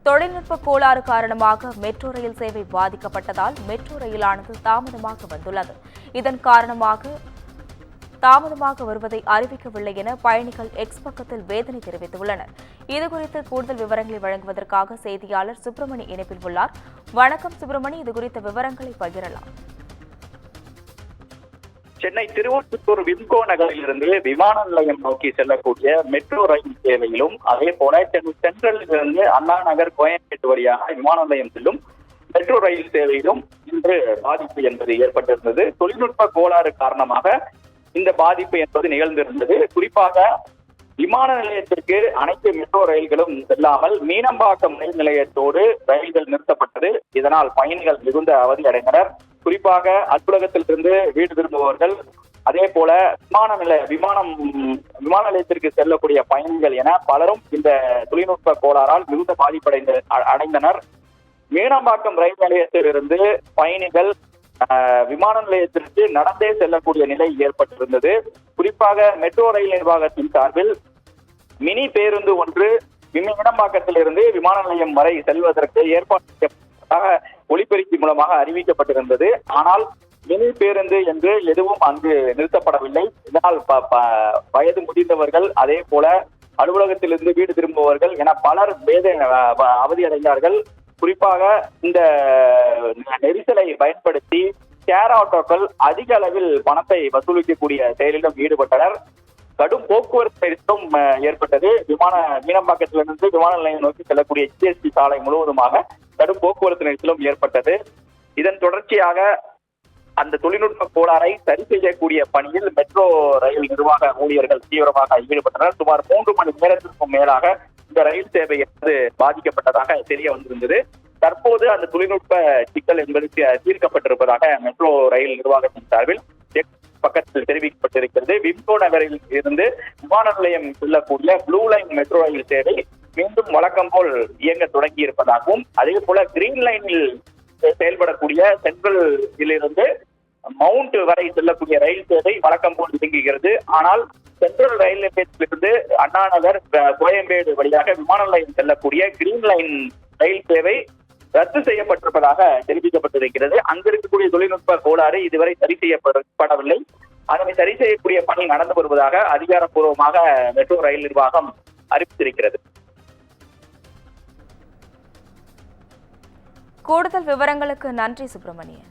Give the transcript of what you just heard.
தொழில்நுட்ப கோளாறு காரணமாக மெட்ரோ ரயில் சேவை பாதிக்கப்பட்டதால் மெட்ரோ ரயிலானது தாமதமாக வந்துள்ளது. இதன் காரணமாக தாமதமாக வருவதை அறிவிக்கவில்லை என பயணிகள் எக்ஸ் பக்கத்தில் வேதனை தெரிவித்துள்ளனர். இதுகுறித்து கூடுதல் விவரங்களை வழங்குவதற்காக செய்தியாளர் சுப்பிரமணி இணைப்பில் உள்ளார். வணக்கம் சுப்பிரமணி, இதுகுறித்த விவரங்களை பகிரலாம். சென்னை திருவொற்றியூர் விம்கோ நகரிலிருந்து விமான நிலையம் நோக்கி செல்லக்கூடிய மெட்ரோ ரயில் சேவையிலும், அதே போல சென்னை சென்ட்ரலிலிருந்து அண்ணா நகர் கோயம்பேடு வழியாக விமான நிலையம் செல்லும் மெட்ரோ ரயில் சேவையிலும் இன்று பாதிப்பு என்பது ஏற்பட்டிருந்தது. தொழில்நுட்ப கோளாறு காரணமாக இந்த பாதிப்பு என்பது நிகழ்ந்திருந்தது. குறிப்பாக விமான நிலையத்திற்கு அனைத்து மெட்ரோ ரயில்களும் செல்லாமல் மீனம்பாக்கம் ரயில் நிலையத்தோடு ரயில்கள் நிறுத்தப்பட்டது. இதனால் பயணிகள் மிகுந்த அவதி அடைந்தனர். குறிப்பாக அலுவலகத்திலிருந்து வீடு திரும்புபவர்கள், அதே போல விமான நிலையத்திற்கு செல்லக்கூடிய பயணிகள் என பலரும் இந்த தொழில்நுட்ப கோளாறால் மிகுந்த அடைந்தனர். மீனம்பாக்கம் ரயில் நிலையத்திலிருந்து பயணிகள் விமான நிலையத்திற்கு நடந்தே செல்லக்கூடிய நிலை ஏற்பட்டிருந்தது. குறிப்பாக மெட்ரோ ரயில் நிர்வாகத்தின் சார்பில் மினி பேருந்து ஒன்று மீனம்பாக்கத்திலிருந்து விமான நிலையம் வரை செல்வதற்கு ஏற்பாடு செய்யப்பட்டதாக ஒலிபெருக்கி மூலமாக அறிவிக்கப்பட்டிருந்தது. ஆனால் மினி பேருந்து என்று எதுவும் அங்கு நிறுத்தப்படவில்லை. இதனால் வயது முதிர்ந்தவர்கள், அதே போல அலுவலகத்திலிருந்து வீடு திரும்புபவர்கள் என பலர் அவதி அடைந்தார்கள். குறிப்பாக இந்த நெரிசலை பயன்படுத்தி ஷேர் ஆட்டோக்கள் அதிக அளவில் பணத்தை வசூலிக்கக்கூடிய செயலிலும் ஈடுபட்டனர். கடும் போக்குவரத்து நெரிசலும் ஏற்பட்டது. மீனம்பாக்கத்திலிருந்து விமான நிலையம் நோக்கி செல்லக்கூடிய ஜிஎஸ்டி சாலை முழுவதுமாக கடும் போக்குவரத்து நெரிசலும் ஏற்பட்டது. இதன் தொடர்ச்சியாக அந்த தொழில்நுட்ப கோளாறை சரி செய்யக்கூடிய பணியில் மெட்ரோ ரயில் நிர்வாக ஊழியர்கள் தீவிரமாக ஈடுபட்டனர். சுமார் 3 மணி நேரத்திற்கும் மேலாக இந்த ரயில் சேவை என்பது பாதிக்கப்பட்டதாக தெரிய வந்திருந்தது. தற்போது அந்த தொழில்நுட்ப சிக்கல் என்பது தீர்க்கப்பட்டிருப்பதாக மெட்ரோ ரயில் நிர்வாகத்தின் சார்பில் பக்கத்தில் தெரிவிக்கப்பட்டிருக்கிறது. விம்கோ நகரில் இருந்து விமான நிலையம் செல்லக்கூடிய ப்ளூ லைன் மெட்ரோ ரயில் சேவை மீண்டும் வழக்கம் போல் இயங்க தொடங்கி இருப்பதாகவும், அதே போல கிரீன் லைனில் செயல்படக்கூடிய சென்ட்ரலில் இருந்து மவுண்ட் வரை செல்லக்கூடிய ரயில் சேவை வழக்கம் போல் இயங்குகிறது. ஆனால் சென்ட்ரல் ரயில் நிலையத்திலிருந்து அண்ணா நகர் கோயம்பேடு வழியாக விமான நிலையம் செல்லக்கூடிய கிரீன் லைன் ரயில் சேவை ரத்து செய்யப்பட்டிருப்பதாக தெரிவிக்கப்பட்டிருக்கிறது. அங்கு இருக்கக்கூடிய தொழில்நுட்ப கோளாறு இதுவரை சரி செய்யப்படவில்லை. அதனை சரி செய்யக்கூடிய பணி நடந்து வருவதாக அதிகாரப்பூர்வமாக மெட்ரோ ரயில் நிர்வாகம் அறிவித்திருக்கிறது. கூடுதல் விவரங்களுக்கு நன்றி சுப்பிரமணியன்.